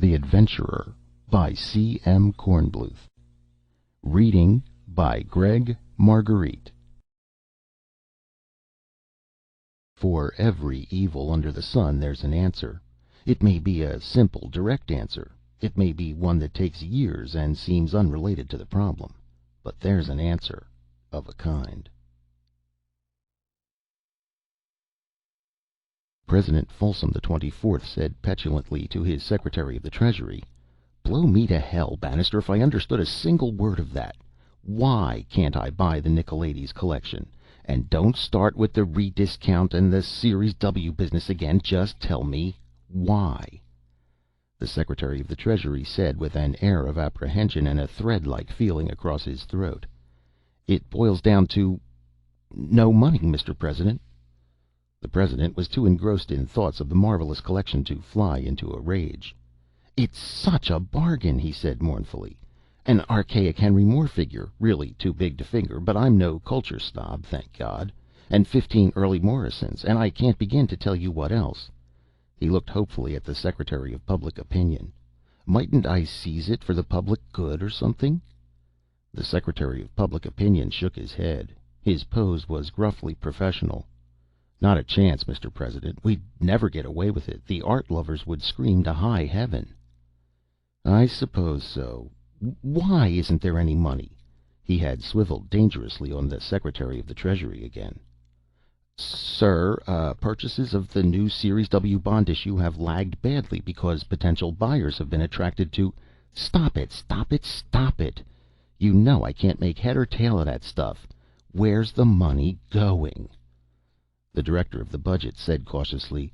The Adventurer by C.M.Kornbluth. Reading by Greg Marguerite. For every evil under the sun there's an answer. It may be a simple, direct answer. It may be one that takes years and seems unrelated to the problem. But there's an answer of a kind. President Folsom the 24th said petulantly to his Secretary of the Treasury, "Blow me to hell, Bannister, if I understood a single word of that. Why can't I buy the Nicolaides collection? And don't start with the rediscount and the Series W business again. Just tell me why." The Secretary of the Treasury said with an air of apprehension and a thread-like feeling across his throat, "It boils down to no money, Mr. President." The President was too engrossed in thoughts of the marvelous collection to fly into a rage. "It's such a bargain," he said mournfully. "An archaic Henry Moore figure, really too big to finger, but I'm no culture snob, thank God. And 15 early Morrisons, and I can't begin to tell you what else." He looked hopefully at the Secretary of Public Opinion. "Mightn't I seize it for the public good or something?" The Secretary of Public Opinion shook his head. His pose was gruffly professional. "Not a chance, Mr. President. We'd never get away with it. The art lovers would scream to high heaven." "I suppose so. Why isn't there any money?" He had swiveled dangerously on the Secretary of the Treasury again. "Sir, purchases of the new Series W bond issue have lagged badly because potential buyers have been attracted to—" "Stop it, stop it, stop it! You know I can't make head or tail of that stuff. Where's the money going?" The Director of the Budget said cautiously,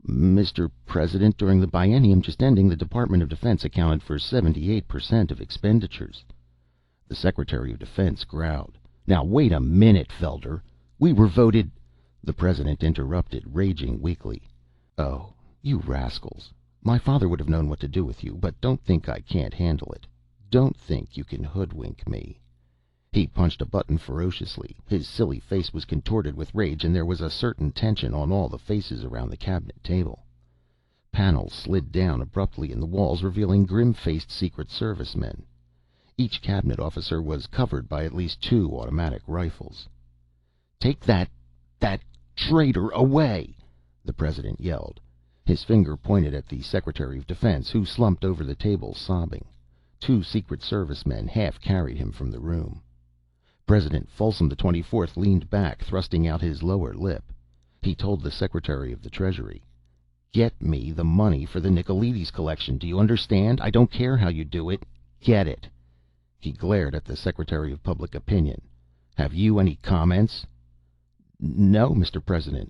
"Mr. President, during the biennium just ending, the Department of Defense accounted for 78% of expenditures." The Secretary of Defense growled, "Now wait a minute, Felder. We were voted—" The President interrupted, raging weakly, "Oh, you rascals. My father would have known what to do with you, but don't think I can't handle it. Don't think you can hoodwink me." He punched a button ferociously. His silly face was contorted with rage, and there was a certain tension on all the faces around the cabinet table. Panels slid down abruptly in the walls, revealing grim-faced Secret Service men. Each cabinet officer was covered by at least 2 automatic rifles. "Take that traitor away!" the President yelled. His finger pointed at the Secretary of Defense, who slumped over the table sobbing. 2 Secret Service men half carried him from the room. President Folsom the 24th leaned back, thrusting out his lower lip. He told the Secretary of the Treasury, "Get me the money for the Nicolaides collection. Do you understand? I don't care how you do it. Get it." He glared at the Secretary of Public Opinion. "Have you any comments?" "No, Mr. President."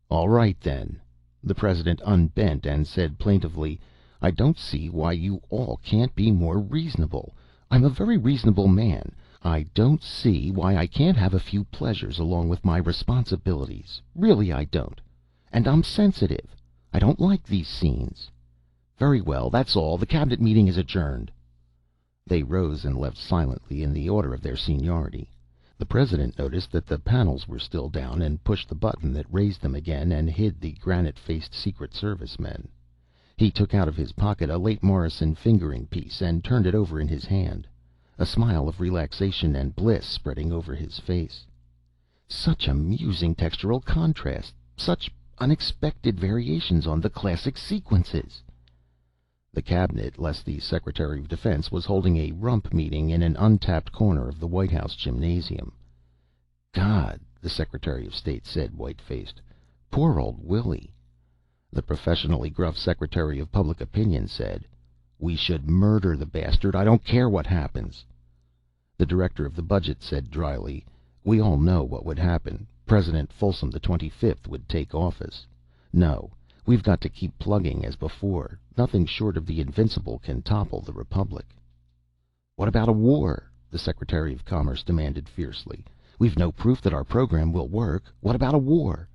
"All right, then." The President unbent and said plaintively, "I don't see why you all can't be more reasonable. I'm a very reasonable man. I don't see why I can't have a few pleasures along with my responsibilities. Really, I don't. And I'm sensitive. I don't like these scenes. Very well, that's all. The cabinet meeting is adjourned." They rose and left silently in the order of their seniority. The President noticed that the panels were still down and pushed the button that raised them again and hid the granite-faced Secret Service men. He took out of his pocket a late Morrison fingering piece and turned it over in his hand, a smile of relaxation and bliss spreading over his face. Such amusing textural contrast, such unexpected variations on the classic sequences. The Cabinet, less the Secretary of Defense, was holding a rump meeting in an untapped corner of the White House gymnasium. "God," the Secretary of State said, white-faced. "Poor old Willie." The professionally gruff Secretary of Public Opinion said, "We should murder the bastard. I don't care what happens." The Director of the Budget said dryly, "We all know what would happen. President Folsom the 25th would take office. No, we've got to keep plugging as before. Nothing short of the invincible can topple the Republic." "What about a war?" the Secretary of Commerce demanded fiercely. "We've no proof that our program will work. What about a war?"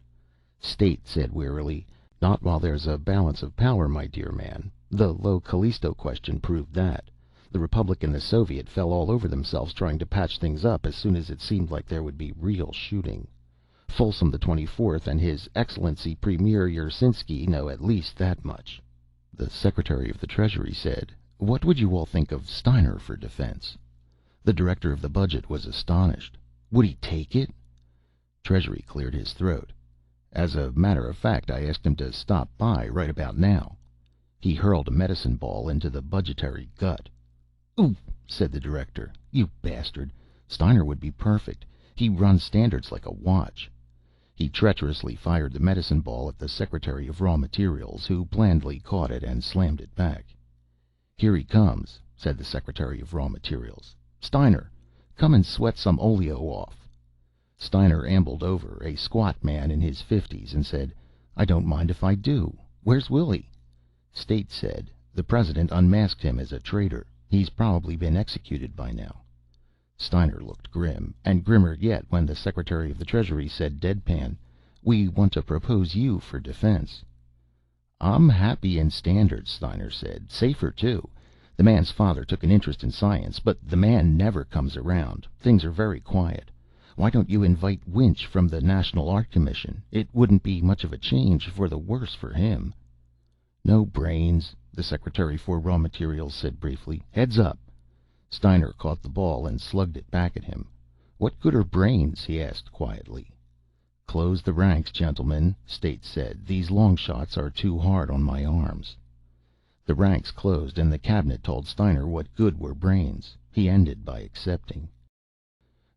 State said wearily, "Not while there's a balance of power, my dear man. The Low Callisto question proved that. The Republic and the Soviet fell all over themselves trying to patch things up as soon as it seemed like there would be real shooting. Folsom the 24th and His Excellency Premier Yersinsky know at least that much." The Secretary of the Treasury said, "What would you all think of Steiner for defense?" The Director of the Budget was astonished. Would he take it? Treasury cleared his throat. "As a matter of fact, I asked him to stop by right about now." He hurled a medicine ball into the budgetary gut. "Ooh," said the Director. "You bastard. Steiner would be perfect. He runs standards like a watch." He treacherously fired the medicine ball at the Secretary of Raw Materials, who blandly caught it and slammed it back. "Here he comes," said the Secretary of Raw Materials. "Steiner, come and sweat some oleo off." Steiner ambled over, a squat man in his 50s, and said, "I don't mind if I do. Where's Willie?" State said, "The President unmasked him as a traitor. He's probably been executed by now." Steiner looked grim, and grimmer yet when the Secretary of the Treasury said deadpan, "We want to propose you for defense." "I'm happy in standards," Steiner said. "Safer, too. The man's father took an interest in science, but the man never comes around. Things are very quiet. Why don't you invite Winch from the National Art Commission? It wouldn't be much of a change for the worse for him." "No brains," the Secretary for Raw Materials said briefly. "Heads up." Steiner caught the ball and slugged it back at him. "What good are brains?" he asked quietly. "Close the ranks, gentlemen," State said. "These long shots are too hard on my arms." The ranks closed, and the Cabinet told Steiner what good were brains. He ended by accepting.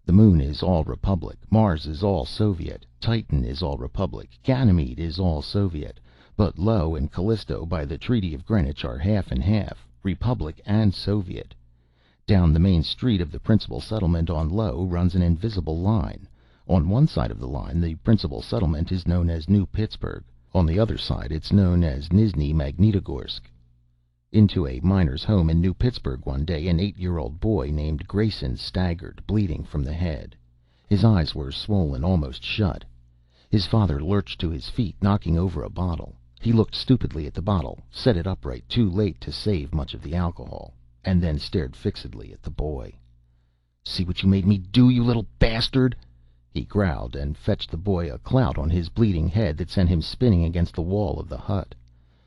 "The Moon is all Republic. Mars is all Soviet. Titan is all Republic. Ganymede is all Soviet. But Io and Callisto, by the Treaty of Greenwich, are half and half, Republic and Soviet. Down the main street of the principal settlement on Io runs an invisible line. On one side of the line, the principal settlement is known as New Pittsburgh. On the other side, it's known as Nizhny Magnitogorsk." Into a miner's home in New Pittsburgh one day an 8-year-old boy named Grayson staggered, bleeding from the head. His eyes were swollen almost shut. His father lurched to his feet, knocking over a bottle. He looked stupidly at the bottle, set it upright too late to save much of the alcohol, and then stared fixedly at the boy. "See what you made me do, you little bastard!" he growled, and fetched the boy a clout on his bleeding head that sent him spinning against the wall of the hut.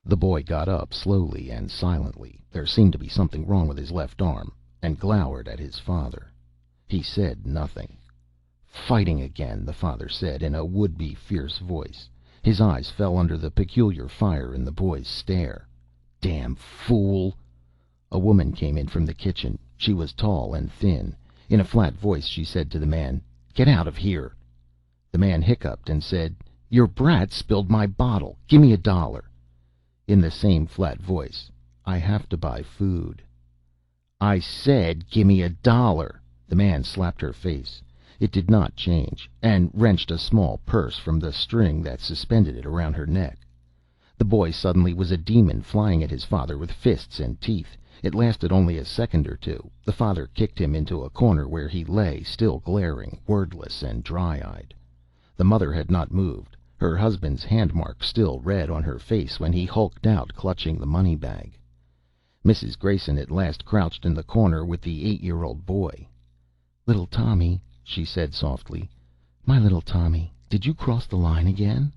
The boy got up slowly and silently, there seemed to be something wrong with his left arm, and glowered at his father. He said nothing. "Fighting again," the father said in a would-be fierce voice. His eyes fell under the peculiar fire in the boy's stare. "Damn fool!" A woman came in from the kitchen. She was tall and thin. In a flat voice she said to the man, "Get out of here." The man hiccuped and said, "Your brat spilled my bottle. Give me $1." In the same flat voice, "I have to buy food." "I said, gimme $1." The man slapped her face. It did not change, and wrenched a small purse from the string that suspended it around her neck. The boy suddenly was a demon, flying at his father with fists and teeth. It lasted only a second or two. The father kicked him into a corner where he lay, still glaring, wordless and dry-eyed. The mother had not moved, her husband's hand-mark still red on her face when he hulked out, clutching the money bag. Mrs. Grayson at last crouched in the corner with the 8-year-old boy. "Little Tommy," she said softly. "My little Tommy, did you cross the line again?"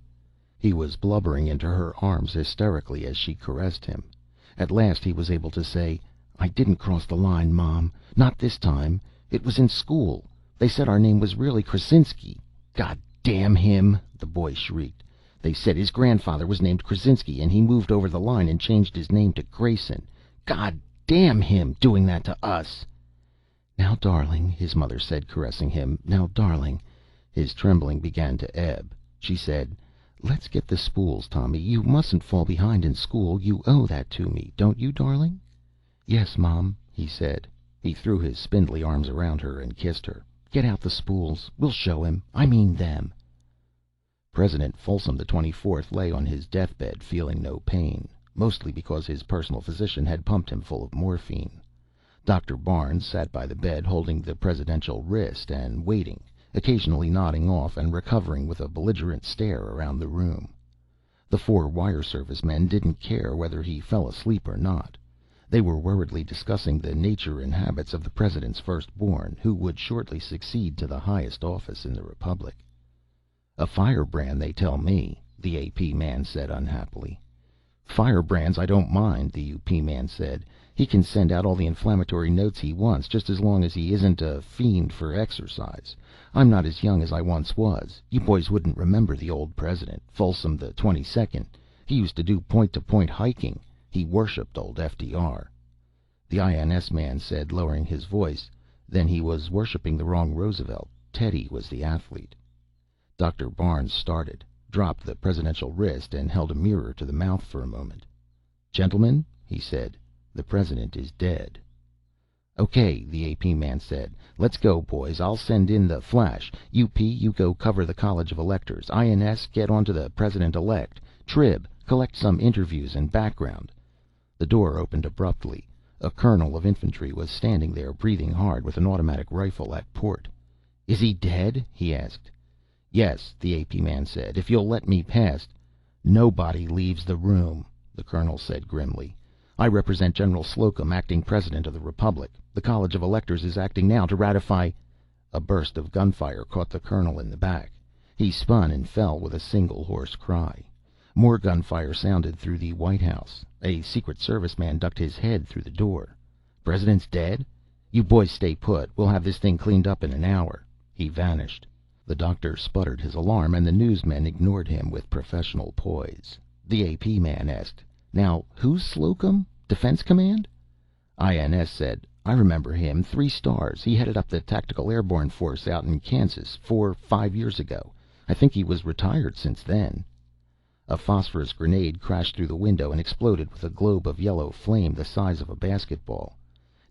He was blubbering into her arms hysterically as she caressed him. At last he was able to say, "I didn't cross the line, Mom. Not this time. It was in school. They said our name was really Krasinski." "God damn him!" the boy shrieked. "They said his grandfather was named Krasinski, and he moved over the line and changed his name to Grayson. God damn him, doing that to us!" "Now, darling," his mother said, caressing him. "Now, darling." His trembling began to ebb. She said, "Let's get the spools, Tommy. You mustn't fall behind in school. You owe that to me, don't you, darling?" "Yes, Mom," he said. He threw his spindly arms around her and kissed her. "Get out the spools. We'll show him. I mean them." President Folsom the 24th lay on his deathbed, feeling no pain, mostly because his personal physician had pumped him full of morphine. Dr. Barnes sat by the bed, holding the presidential wrist and waiting, occasionally nodding off and recovering with a belligerent stare around the room. The 4 wire service men didn't care whether he fell asleep or not. They were worriedly discussing the nature and habits of the president's firstborn, who would shortly succeed to the highest office in the republic. "A firebrand, they tell me," the AP man said unhappily. "Firebrands I don't mind," the UP man said. "He can send out all the inflammatory notes he wants, just as long as he isn't a fiend for exercise. I'm not as young as I once was. You boys wouldn't remember the old president, Folsom the 22nd. He used to do point-to-point hiking. He worshipped old FDR." The INS man said, lowering his voice, "Then he was worshipping the wrong Roosevelt. Teddy was the athlete." Dr. Barnes started, dropped the presidential wrist, and held a mirror to the mouth for a moment. "Gentlemen," he said, "the president is dead." "Okay," the AP man said. "Let's go, boys. I'll send in the flash. UP, you go cover the College of Electors. INS, get onto the president-elect. Trib, collect some interviews and background." The door opened abruptly. A colonel of infantry was standing there, breathing hard, with an automatic rifle at port. "Is he dead?" he asked. "Yes," the AP man said. "If you'll let me pass—" "Nobody leaves the room," the colonel said grimly. "I represent General Slocum, acting president of the Republic. The College of Electors is acting now to ratify—" A burst of gunfire caught the colonel in the back. He spun and fell with a single hoarse cry. More gunfire sounded through the White House. A Secret Service man ducked his head through the door. "President's dead? You boys stay put. We'll have this thing cleaned up in an hour." He vanished. The doctor sputtered his alarm, and the newsmen ignored him with professional poise. The AP man asked, "Now, who's Slocum? Defense Command?" INS said, "I remember him. 3 stars. He headed up the Tactical Airborne Force out in Kansas 4-5 years ago. I think he was retired since then." A phosphorus grenade crashed through the window and exploded with a globe of yellow flame the size of a basketball.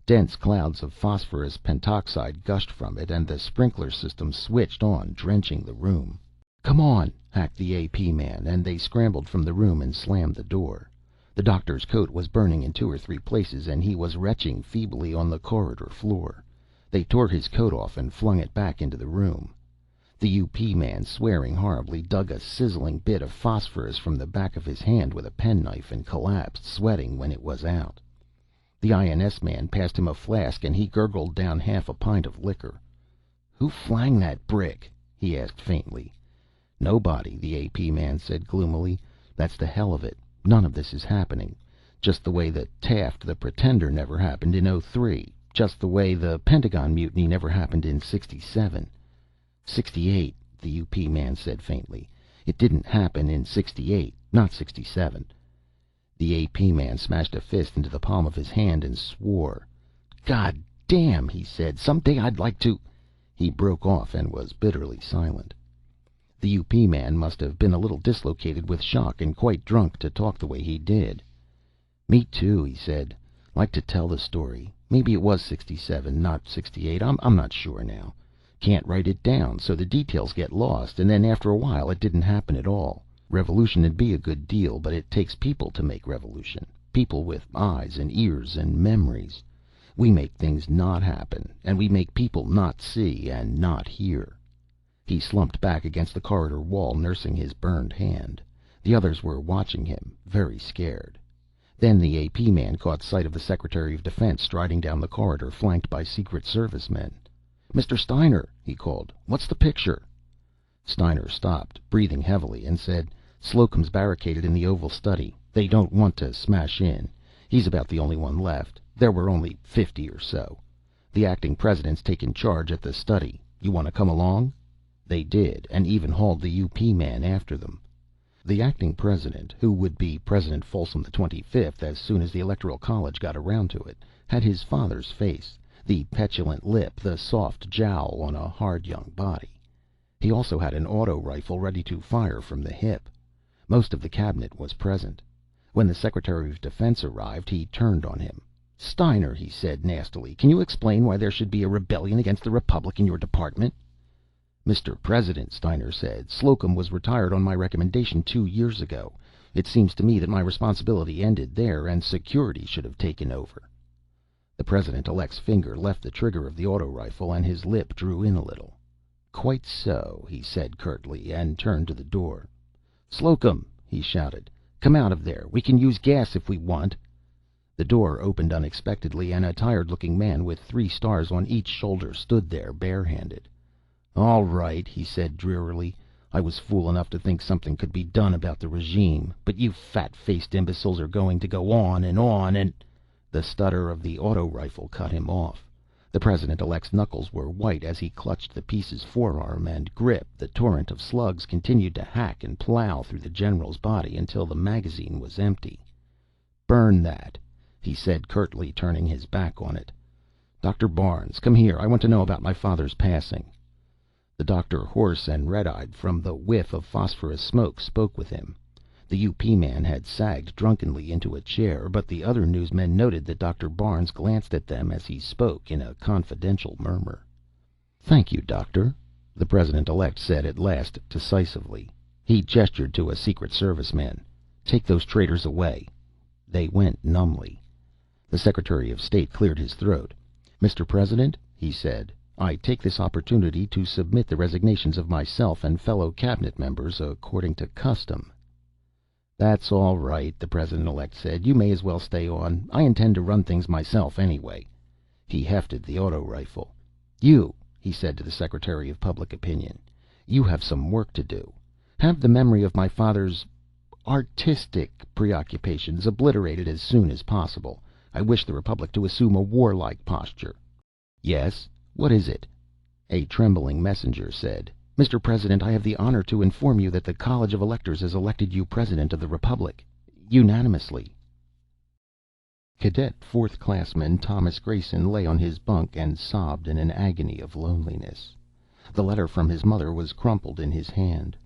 Dense clouds of phosphorus pentoxide gushed from it, and the sprinkler system switched on, drenching the room. "Come on!" hacked the AP man, and they scrambled from the room and slammed the door. The doctor's coat was burning in 2 or 3 places, and he was retching feebly on the corridor floor. They tore his coat off and flung it back into the room. The UP man, swearing horribly, dug a sizzling bit of phosphorus from the back of his hand with a penknife and collapsed, sweating, when it was out. The INS man passed him a flask, and he gurgled down half a pint of liquor. "Who flang that brick?" he asked faintly. "Nobody," the AP man said gloomily. "That's the hell of it. None of this is happening. Just the way the Taft the Pretender never happened in '03. Just the way the Pentagon Mutiny never happened in '67. '68, the UP man said faintly. "It didn't happen in '68, not '67. The AP man smashed a fist into the palm of his hand and swore. "God damn," he said. "Some day I'd like to—" He broke off and was bitterly silent. The UP man must have been a little dislocated with shock and quite drunk to talk the way he did. "Me too," he said. "Like to tell the story. Maybe it was '67, not '68. I'm not sure now. Can't write it down, so the details get lost, and then after a while it didn't happen at all. Revolution'd be a good deal, but it takes people to make revolution. People with eyes and ears and memories. We make things not happen, and we make people not see and not hear." He slumped back against the corridor wall, nursing his burned hand. The others were watching him, very scared. Then the AP man caught sight of the Secretary of Defense striding down the corridor, flanked by Secret Service men. "Mr. Steiner," he called, "what's the picture?" Steiner stopped, breathing heavily, and said, "Slocum's barricaded in the Oval Study. They don't want to smash in. He's about the only one left. There were only 50 or so. The acting president's taken charge at the study. You want to come along?" They did, and even hauled the UP man after them. The acting president, who would be President Folsom the 25th as soon as the Electoral College got around to it, had his father's face, the petulant lip, the soft jowl on a hard young body. He also had an auto rifle ready to fire from the hip. Most of the cabinet was present. When the Secretary of Defense arrived, he turned on him. "Steiner," he said nastily, "can you explain why there should be a rebellion against the Republic in your department?" "Mr. President," Steiner said, "Slocum was retired on my recommendation 2 years ago. It seems to me that my responsibility ended there, and security should have taken over." The President-elect's finger left the trigger of the auto rifle, and his lip drew in a little. "Quite so," he said curtly, and turned to the door. "Slocum," he shouted, "come out of there. We can use gas if we want." The door opened unexpectedly, and a tired-looking man with 3 stars on each shoulder stood there, barehanded. "All right," he said drearily. I was fool enough to think something could be done about the regime, but you fat-faced imbeciles are going to go on and... The stutter of the auto rifle cut him off. The President-elect's knuckles were white as he clutched the piece's forearm and grip. The torrent of slugs continued to hack and plow through the general's body until the magazine was empty. "Burn that," he said curtly, turning his back on it. "Dr. Barnes, come here. I want to know about my father's passing." The doctor, hoarse and red-eyed from the whiff of phosphorus smoke, spoke with him. The UP man had sagged drunkenly into a chair, but the other newsmen noted that Dr. Barnes glanced at them as he spoke in a confidential murmur. "Thank you, Doctor," the President-elect said at last decisively. He gestured to a Secret Service man. "Take those traitors away." They went numbly. The Secretary of State cleared his throat. "Mr. President," he said, "I take this opportunity to submit the resignations of myself and fellow cabinet members according to custom." "That's all right," the President-elect said. "You may as well stay on. I intend to run things myself anyway." He hefted the auto rifle. "You," he said to the Secretary of Public Opinion, "you have some work to do. Have the memory of my father's artistic preoccupations obliterated as soon as possible. I wish the Republic to assume a warlike posture." "Yes? What is it?" A trembling messenger said, "Mr. President, I have the honor to inform you that the College of Electors has elected you President of the Republic. Unanimously." Cadet Fourth Classman Thomas Grayson lay on his bunk and sobbed in an agony of loneliness. The letter from his mother was crumpled in his hand.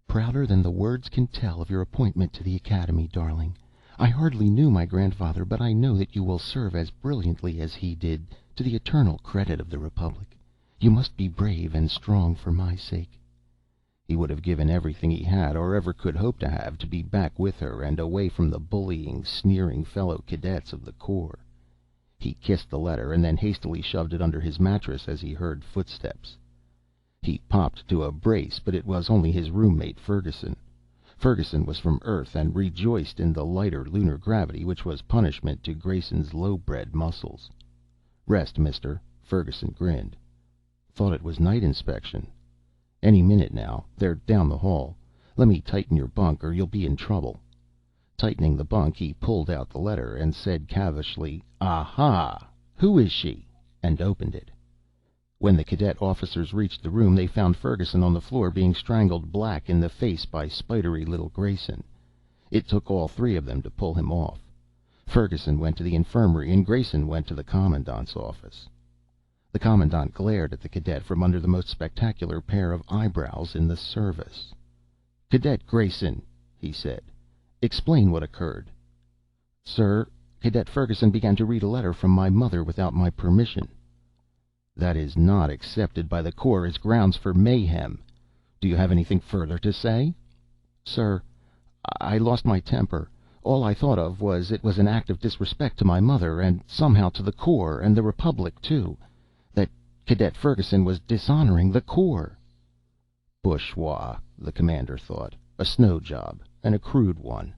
"Prouder than the words can tell of your appointment to the Academy, darling. I hardly knew my grandfather, but I know that you will serve as brilliantly as he did, to the eternal credit of the Republic. You must be brave and strong for my sake." He would have given everything he had, or ever could hope to have, to be back with her and away from the bullying, sneering fellow cadets of the Corps. He kissed the letter and then hastily shoved it under his mattress as he heard footsteps. He popped to a brace, but it was only his roommate, Ferguson. Ferguson was from Earth and rejoiced in the lighter lunar gravity, which was punishment to Grayson's low-bred muscles. "Rest, mister," Ferguson grinned. "Thought it was night inspection." "Any minute now. They're down the hall. Let me tighten your bunk or you'll be in trouble." Tightening the bunk, he pulled out the letter and said calvishly, "Aha! Who is she?" and opened it. When the cadet officers reached the room, they found Ferguson on the floor being strangled black in the face by spidery little Grayson. It took all three of them to pull him off. Ferguson went to the infirmary and Grayson went to the commandant's office. The commandant glared at the cadet from under the most spectacular pair of eyebrows in the service. "Cadet Grayson," he said, "explain what occurred." "Sir, Cadet Ferguson began to read a letter from my mother without my permission." "That is not accepted by the Corps as grounds for mayhem. Do you have anything further to say?" "Sir, I lost my temper. All I thought of was it was an act of disrespect to my mother, and somehow to the Corps, and the Republic, too. That Cadet Ferguson was dishonoring the Corps." Bourgeois, the commander thought. A snow job, and a crude one.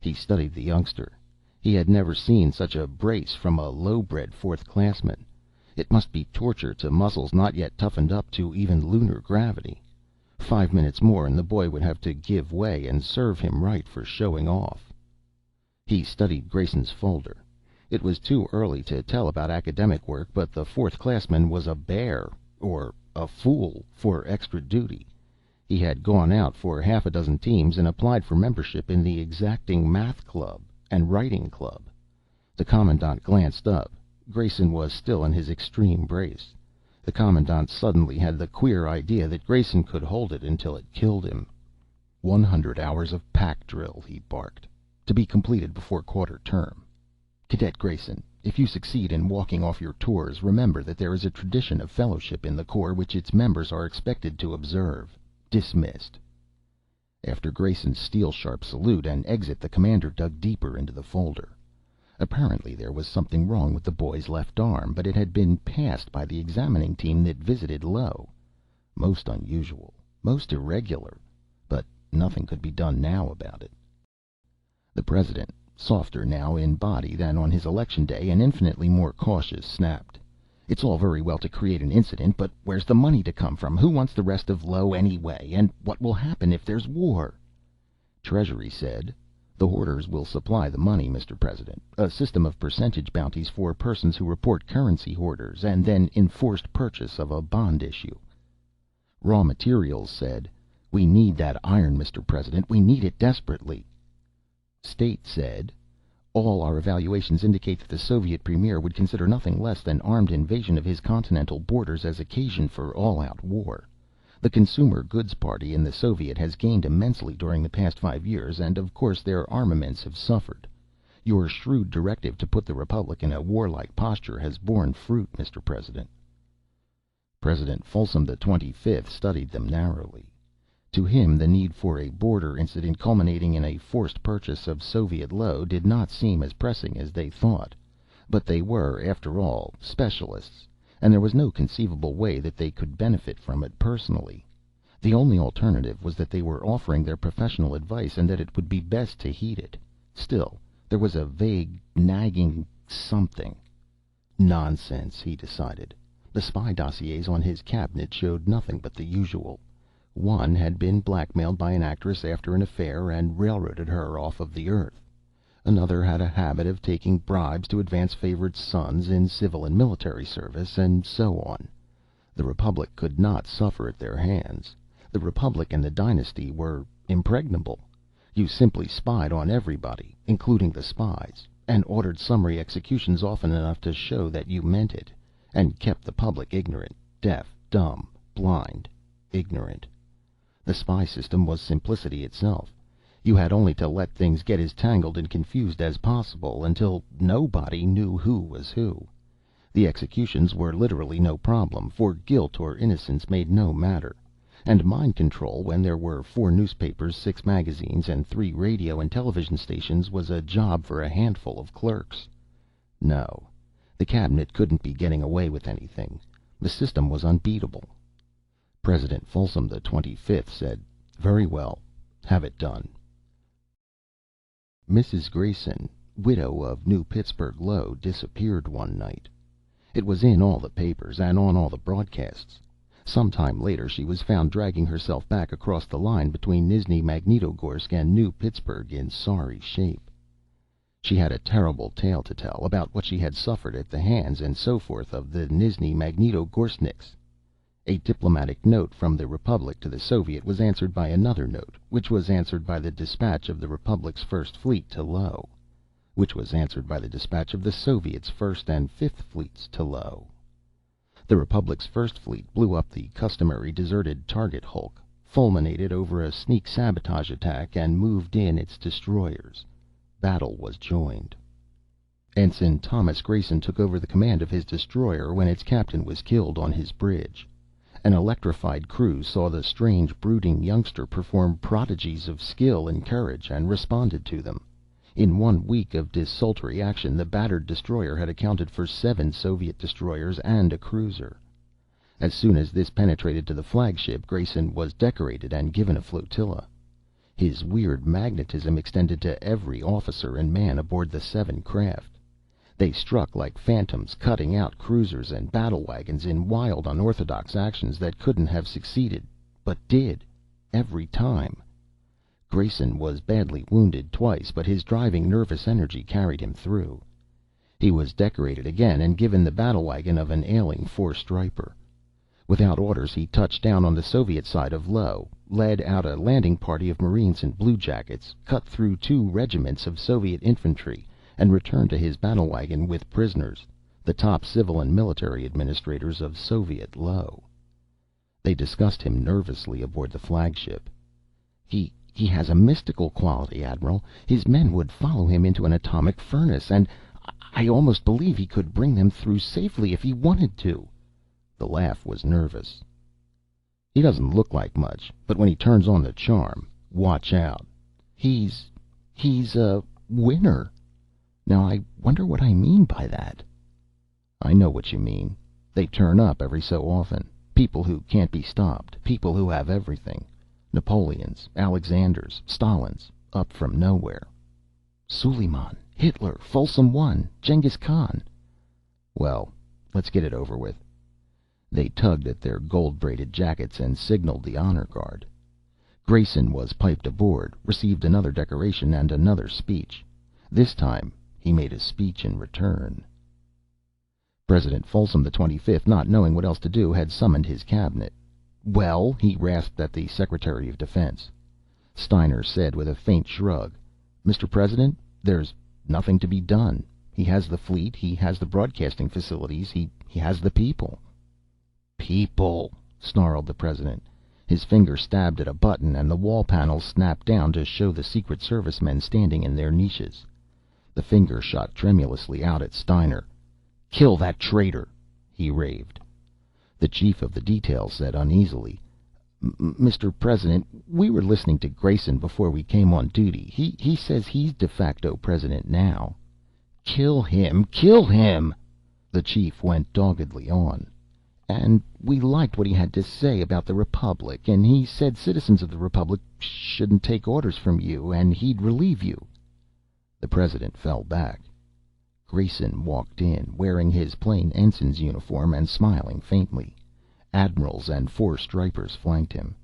He studied the youngster. He had never seen such a brace from a low-bred fourth classman. It must be torture to muscles not yet toughened up to even lunar gravity. 5 minutes more and the boy would have to give way, and serve him right for showing off. He studied Grayson's folder. It was too early to tell about academic work, but the fourth classman was a bear, or a fool, for extra duty. He had gone out for half a dozen teams and applied for membership in the exacting math club and writing club. The commandant glanced up. Grayson was still in his extreme brace. The commandant suddenly had the queer idea that Grayson could hold it until it killed him. 100 hours of pack drill, he barked, to be completed before quarter term. "Cadet Grayson, if you succeed in walking off your tours, remember that there is a tradition of fellowship in the Corps which its members are expected to observe. Dismissed." After Grayson's steel-sharp salute and exit, the commander dug deeper into the folder. Apparently there was something wrong with the boy's left arm, but it had been passed by the examining team that visited Low. Most unusual, most irregular, but nothing could be done now about it. The president, softer now in body than on his election day and infinitely more cautious, snapped, It's all very well to create an incident, but where's the money to come from? Who wants the rest of Lo anyway? And what will happen if there's war? Treasury said, "The hoarders will supply the money, Mr. President. A system of percentage bounties for persons who report currency hoarders, and then enforced purchase of a bond issue." Raw Materials said, "We need that iron, Mr. President. We need it desperately." State said, "All our evaluations indicate that the Soviet Premier would consider nothing less than armed invasion of his continental borders as occasion for all-out war. The Consumer Goods Party in the Soviet has gained immensely during the past 5 years, and of course their armaments have suffered. Your shrewd directive to put the Republic in a warlike posture has borne fruit, Mr. President." President Folsom XXV studied them narrowly. To him, the need for a border incident culminating in a forced purchase of Soviet Lo did not seem as pressing as they thought. But they were, after all, specialists, and there was no conceivable way that they could benefit from it personally. The only alternative was that they were offering their professional advice, and that it would be best to heed it. Still, there was a vague, nagging something. Nonsense, he decided. The spy dossiers on his cabinet showed nothing but the usual. One had been blackmailed by an actress after an affair and railroaded her off of the earth. Another had a habit of taking bribes to advance favorite sons in civil and military service, and so on. The Republic could not suffer at their hands. The Republic and the dynasty were impregnable. You simply spied on everybody, including the spies, and ordered summary executions often enough to show that you meant it, and kept the public ignorant, deaf, dumb, blind, ignorant. The spy system was simplicity itself. You had only to let things get as tangled and confused as possible, until nobody knew who was who. The executions were literally no problem, for guilt or innocence made no matter. And mind control, when there were 4 newspapers, 6 magazines, and 3 radio and television stations, was a job for a handful of clerks. No, the cabinet couldn't be getting away with anything. The system was unbeatable. President Folsom XXV said, "Very well. Have it done." Mrs. Grayson, widow of New Pittsburgh Lo, disappeared one night. It was in all the papers and on all the broadcasts. Some time later she was found dragging herself back across the line between Nizhny Magnitogorsk and New Pittsburgh in sorry shape. She had a terrible tale to tell about what she had suffered at the hands and so forth of the Nizhny Magnitogorskniks. A diplomatic note from the Republic to the Soviet was answered by another note, which was answered by the dispatch of the Republic's First Fleet to Lo, which was answered by the dispatch of the Soviet's First and Fifth Fleets to Lo. The Republic's First Fleet blew up the customary deserted target hulk, fulminated over a sneak sabotage attack, and moved in its destroyers. Battle was joined. Ensign Thomas Grayson took over the command of his destroyer when its captain was killed on his bridge. An electrified crew saw the strange, brooding youngster perform prodigies of skill and courage, and responded to them. In 1 week of desultory action, the battered destroyer had accounted for 7 Soviet destroyers and a cruiser. As soon as this penetrated to the flagship, Grayson was decorated and given a flotilla. His weird magnetism extended to every officer and man aboard the 7 craft. They struck like phantoms, cutting out cruisers and battle wagons in wild, unorthodox actions that couldn't have succeeded, but did, every time. Grayson was badly wounded twice, but his driving, nervous energy carried him through. He was decorated again and given the battle wagon of an ailing 4-striper. Without orders, he touched down on the Soviet side of Lo, led out a landing party of Marines in bluejackets, cut through 2 regiments of Soviet infantry, and returned to his battle wagon with prisoners, the top civil and military administrators of Soviet Lo. They discussed him nervously aboard the flagship. He has a mystical quality, Admiral. His men would follow him into an atomic furnace, and I almost believe he could bring them through safely if he wanted to." The laugh was nervous. "He doesn't look like much, but when he turns on the charm, watch out. He's a winner. Now, I wonder what I mean by that." "I know what you mean. They turn up every so often. People who can't be stopped. People who have everything. Napoleons, Alexanders, Stalins, up from nowhere." "Suleiman, Hitler, Folsom I, Genghis Khan." "Well, Let's get it over with." They tugged at their gold-braided jackets and signaled the honor guard. Grayson was piped aboard, received another decoration and another speech. This time he made a speech in return. President Folsom XXV, not knowing what else to do, had summoned his cabinet. "Well?" he rasped at the Secretary of Defense. Steiner said with a faint shrug, "Mr. President, there's nothing to be done. He has the fleet, he has the broadcasting facilities, he has the people." "People!" snarled the President. His finger stabbed at a button, and the wall panels snapped down to show the Secret Service men standing in their niches. The finger shot tremulously out at Steiner. "Kill that traitor!" he raved. The chief of the detail said uneasily, "Mr. President, we were listening to Grayson before we came on duty. He says he's de facto president now." "Kill him! Kill him!" the chief went doggedly on. "And we liked what he had to say about the Republic, and he said citizens of the Republic shouldn't take orders from you, and he'd relieve you." The President fell back. Grayson walked in, wearing his plain ensign's uniform and smiling faintly. Admirals and 4 stripers flanked him.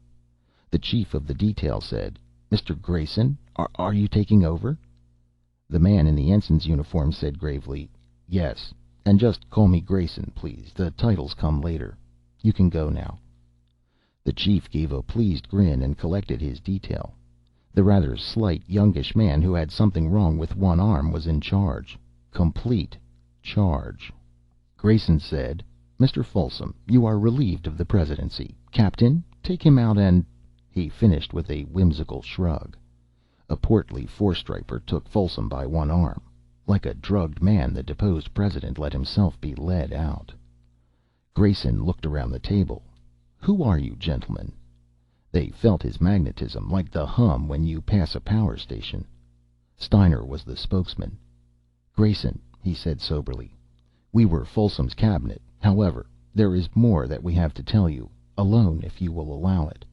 The chief of the detail said, "Mr. Grayson, are you taking over?" The man in the ensign's uniform said gravely, "Yes. And just call me Grayson, please. The titles come later. You can go now." The chief gave a pleased grin and collected his detail. The rather slight, youngish man who had something wrong with one arm was in charge. Complete charge. Grayson said, "Mr. Folsom, you are relieved of the presidency. Captain, take him out and—" He finished with a whimsical shrug. A portly 4-striper took Folsom by one arm. Like a drugged man, the deposed president let himself be led out. Grayson looked around the table. "Who are you, gentlemen?" They felt his magnetism, like the hum when you pass a power station. Steiner was the spokesman. "Grayson," he said soberly, "we were Folsom's cabinet. However, there is more that we have to tell you, alone if you will allow it."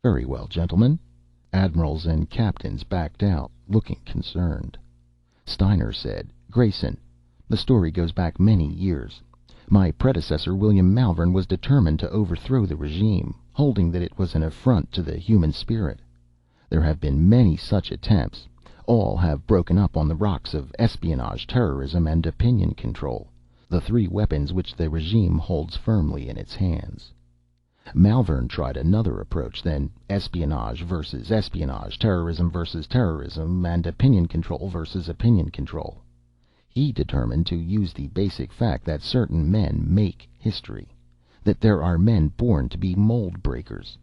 "Very well, gentlemen." Admirals and captains backed out, looking concerned. Steiner said, "Grayson, the story goes back many years. My predecessor, William Malvern, was determined to overthrow the regime, holding that it was an affront to the human spirit. There have been many such attempts. All have broken up on the rocks of espionage, terrorism, and opinion control, the 3 weapons which the regime holds firmly in its hands. Malvern tried another approach than espionage versus espionage, terrorism versus terrorism, and opinion control versus opinion control. He determined to use the basic fact that certain men make history, that there are men born to be mold breakers.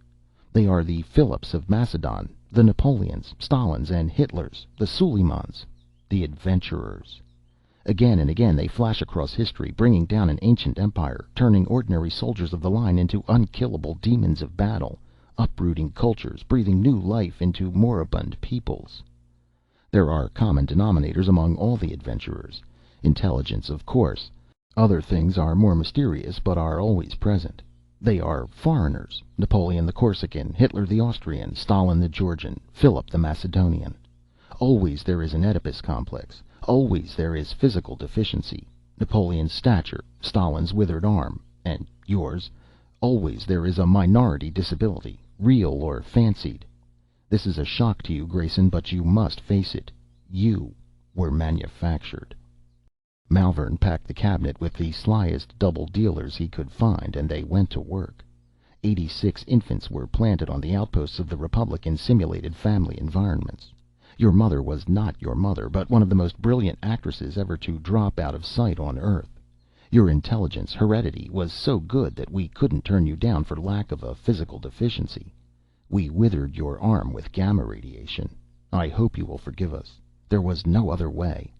They are the Philips of Macedon, the Napoleons, Stalins, and Hitlers, the Suleimans, the adventurers. Again and again they flash across history, bringing down an ancient empire, turning ordinary soldiers of the line into unkillable demons of battle, uprooting cultures, breathing new life into moribund peoples. There are common denominators among all the adventurers. Intelligence, of course. Other things are more mysterious, but are always present. They are foreigners: Napoleon the Corsican, Hitler the Austrian, Stalin the Georgian, Philip the Macedonian. Always there is an Oedipus complex. Always there is physical deficiency: Napoleon's stature, Stalin's withered arm, and yours. Always there is a minority disability, real or fancied. This is a shock to you, Grayson, but you must face it. You were manufactured." Malvern packed the cabinet with the slyest double dealers he could find, and they went to work. 86 infants were planted on the outposts of the Republic in simulated family environments. Your mother was not your mother, but one of the most brilliant actresses ever to drop out of sight on Earth. Your intelligence, heredity, was so good that we couldn't turn you down for lack of a physical deficiency. We withered your arm with gamma radiation. I hope you will forgive us. There was no other way.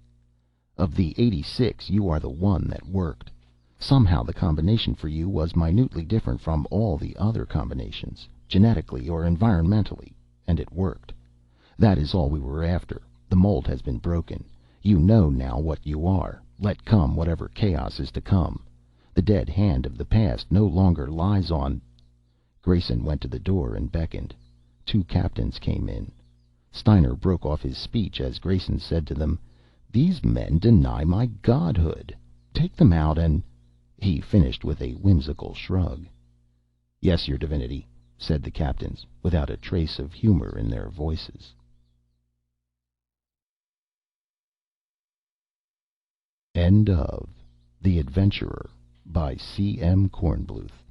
Of the 86, you are the one that worked. Somehow the combination for you was minutely different from all the other combinations, genetically or environmentally, and it worked. That is all we were after. The mold has been broken. You know now what you are. Let come whatever chaos is to come. The dead hand of the past no longer lies on—" Grayson went to the door and beckoned. 2 captains came in. Steiner broke off his speech as Grayson said to them, "These men deny my godhood. Take them out and—" He finished with a whimsical shrug. "Yes, your divinity," said the captains, without a trace of humor in their voices. End of The Adventurer by C.M. Kornbluth.